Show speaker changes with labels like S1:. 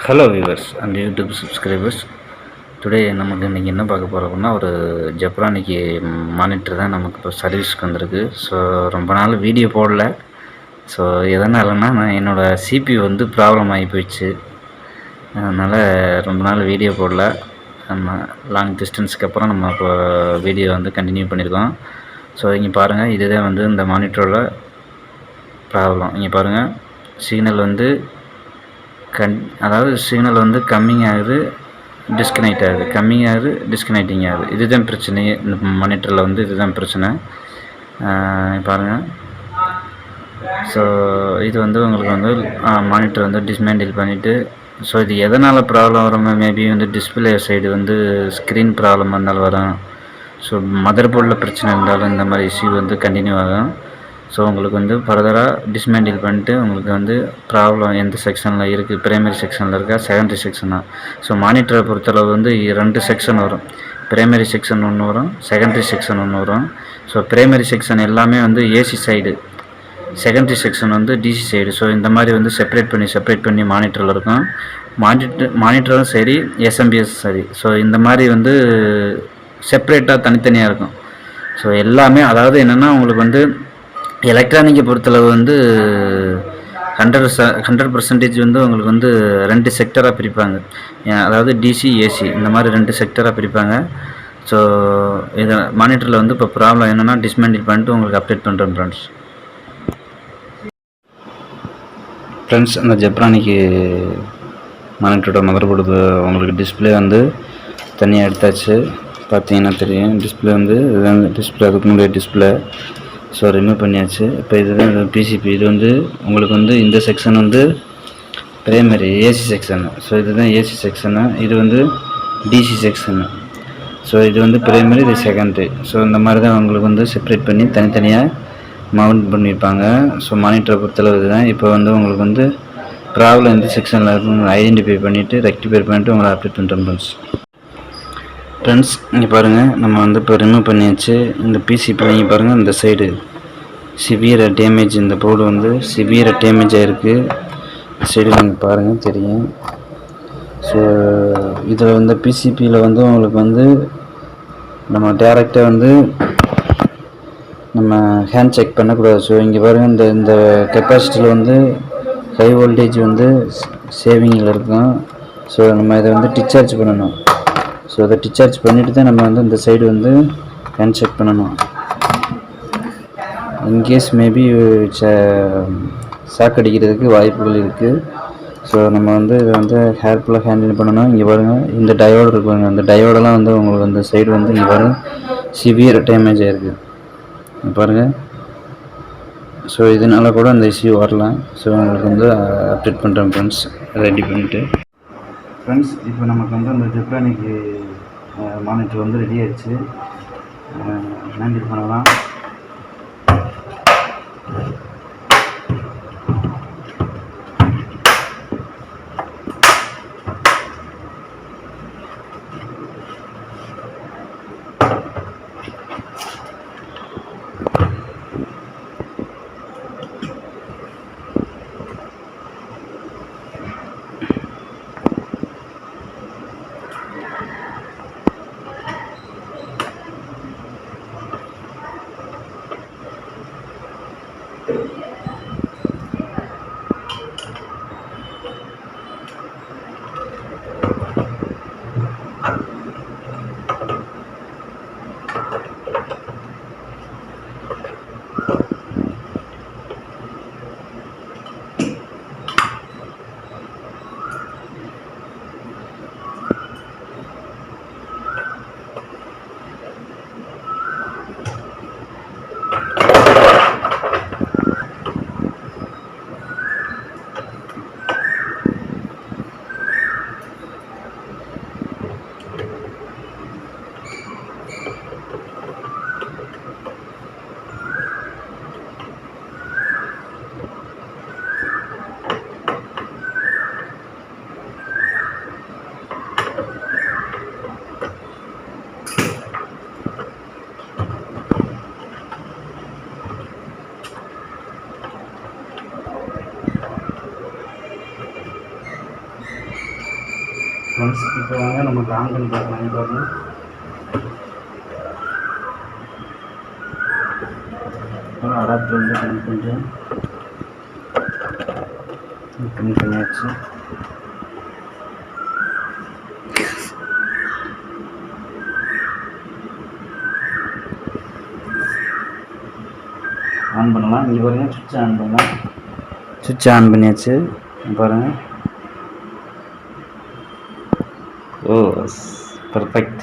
S1: Hello viewers and YouTube subscribers. Today நமக்கு இன்றைக்கி என்ன பார்க்க போகிறோம்னா, ஒரு ஜப்ரானிக்கு மானிட்டர் தான் நமக்கு இப்போ சர்வீஸ்க்கு வந்திருக்கு. ஸோ ரொம்ப நாள் வீடியோ போடல. ஸோ எதனாலன்னா, நான் என்னோடய சிபி வந்து ப்ராப்ளம் ஆகி போயிடுச்சு. அதனால் ரொம்ப நாள் வீடியோ போடல. நம்ம லாங் டிஸ்டன்ஸ்க்கு அப்புறம் நம்ம இப்போ வீடியோ வந்து கண்டினியூ பண்ணியிருக்கோம். ஸோ இங்கே பாருங்கள், இதுதான் வந்து இந்த மானிட்டரோட ப்ராப்ளம். இங்கே பாருங்கள், சிக்னல் வந்து அதாவது சிக்னல் வந்து கம்மிங் ஆகுது, டிஸ்கனெக்ட் ஆகுது, கம்மிங் ஆகுது, டிஸ்கனெக்டிங் ஆகுது. இதுதான் பிரச்சனையே. இந்த மானிட்டரில் வந்து இதுதான் பிரச்சனை. பாருங்கள். ஸோ இது வந்து உங்களுக்கு வந்து மானிட்டர் வந்து டிஸ்மேண்டில் பண்ணிவிட்டு, ஸோ இது எதனால் ப்ராப்ளம் வரும், மேபி வந்து டிஸ்பிளே சைடு வந்து ஸ்க்ரீன் ப்ராப்ளம் இருந்தாலும் வரும். ஸோ மதர் போர்டில் பிரச்சனை இருந்தாலும் இந்த மாதிரி இஷ்யூ வந்து கண்டினியூ ஆகும். ஸோ உங்களுக்கு வந்து ஃபர்தராக டிஸ்மேண்டில் பண்ணிட்டு உங்களுக்கு வந்து ப்ராப்ளம் எந்த செக்ஷனில் இருக்குது, பிரைமரி செக்ஷனில் இருக்கா, செகண்டரி செக்ஷனா. ஸோ மானிட்டரை பொறுத்தளவு வந்து 2 செக்ஷன் வரும். பிரைமரி செக்ஷன் ஒன்று வரும், செகண்டரி செக்ஷன் ஒன்று வரும். ஸோ பிரைமரி செக்ஷன் எல்லாமே வந்து ஏசி சைடு, செகண்டரி செக்ஷன் வந்து டிசி சைடு. ஸோ இந்த மாதிரி வந்து செப்பரேட் பண்ணி மானிட்டரில் இருக்கும். மானிட்டரும் சரி, எஸ்எம்பிஎஸ் சரி. ஸோ இந்த மாதிரி வந்து செப்பரேட்டாக தனித்தனியாக இருக்கும். ஸோ எல்லாமே அதாவது என்னென்னா, உங்களுக்கு வந்து எலக்ட்ரானிக்கை பொறுத்தளவு வந்து 100% வந்து உங்களுக்கு வந்து 2 செக்டராக பிரிப்பாங்க. அதாவது டிசி, ஏசி இந்த மாதிரி 2 செக்டராக பிரிப்பாங்க. ஸோ இது மானிட்டரில் வந்து இப்போ ப்ராப்ளம் என்னென்னா, டிஸ்மேண்டில் பண்ணிட்டு உங்களுக்கு அப்டேட் பண்ணுறேன் ஃப்ரெண்ட்ஸ். அந்த ஜப்ரானிக்கு மானிட்டரோட மதர் போர்டு உங்களுக்கு டிஸ்பிளே வந்து தனியாக எடுத்தாச்சு. பார்த்தீங்கன்னா தெரியும், டிஸ்பிளே வந்து இதுதான் டிஸ்பிளே, அதுக்கு முன்னாடிய டிஸ்பிளே. ஸோ ரிமூவ் பண்ணியாச்சு. இப்போ இதுதான் பிசிபி. இது வந்து உங்களுக்கு வந்து இந்த செக்ஷன் வந்து பிரைமரி ஏசி செக்ஷனு. ஸோ இதுதான் ஏசி செக்ஷனு. இது வந்து டிசி செக்ஷனு. ஸோ இது வந்து பிரைமரி, இது செகண்டரி. ஸோ இந்த மாதிரி தான் உங்களுக்கு வந்து செப்பரேட் பண்ணி தனித்தனியாக மவுண்ட் பண்ணியிருப்பாங்க. ஸோ மானிட்டரை பொறுத்தளவு இதுதான். இப்போ வந்து உங்களுக்கு வந்து ப்ராப்ளம் எந்த செக்ஷனில் இருக்குன்னு ஐடென்டிஃபை பண்ணிவிட்டு ரெக்டிஃபை பண்ணிவிட்டு உங்களை அப்டேட் பண்ணுறேன் ஃப்ரெண்ட்ஸ். இங்கே பாருங்கள், நம்ம வந்து இப்போ ரிமூவ் பண்ணியாச்சு. இந்த பிசிபி இங்கே பாருங்கள், இந்த சைடு சிவியராக டேமேஜ், இந்த போர்டு வந்து சிவியராக டேமேஜ் ஆகிருக்கு. சைடு நீங்கள் பாருங்கள் தெரியும். ஸோ இதில் வந்து பிசிபியில் வந்து உங்களுக்கு வந்து நம்ம டேரெக்டாக வந்து நம்ம ஹேண்ட் செக் பண்ணக்கூடாது. ஸோ இங்கே பாருங்கள், இந்த கெப்பாசிட்டியில் வந்து ஹை வோல்டேஜ் வந்து சேவிங்கில் இருக்கும். ஸோ நம்ம இதை வந்து டிஸ்சார்ஜ் பண்ணணும். ஸோ அதை டிஸ்சார்ஜ் பண்ணிவிட்டு தான் நம்ம வந்து இந்த சைடு வந்து ஹேண்ட் செக் பண்ணணும். இன்கேஸ் மேபி ஷாக் அடிக்கிறதுக்கு வாய்ப்புகள் இருக்குது. ஸோ நம்ம வந்து இதை வந்து கேர்ஃபுல்லாக ஹேண்டில் பண்ணணும். இங்கே பாருங்கள், இந்த டயோடு இருக்குங்க, அந்த டயோடெல்லாம் வந்து உங்களுக்கு அந்த சைடு வந்து இங்கே பாருங்கள் சிவியர் டேமேஜ் ஆகிருக்கு பாருங்கள். ஸோ இதனால் கூட அந்த இஷ்யூ வரலாம். ஸோ உங்களுக்கு வந்து அப்டேட் பண்ணுறேன் ஃப்ரெண்ட்ஸ், ரெடி பண்ணிவிட்டு. ஃப்ரெண்ட்ஸ், இப்போ நமக்கு வந்து அந்த ஜப்ரானிக்கு மானிட்டர் வந்து ரெடி ஆகிடுச்சு. ஹேண்டில் பண்ணலாம். ஃப்ரெண்ட்ஸ். இப்போ வாங்க நமக்கு ஆன் பண்ணி பார்க்கலாம். பாருங்கள், அடாப்டர் வந்து கொஞ்சம் கம்மி பண்ணியாச்சு. ஆன் பண்ணலாம். இங்கே பாருங்கள், சுவிட்ச் ஆன் பண்ணலாம். சுவிட்ச் ஆன் பண்ணியாச்சு பாருங்கள். ஓ, பர்ஃபெக்ட்.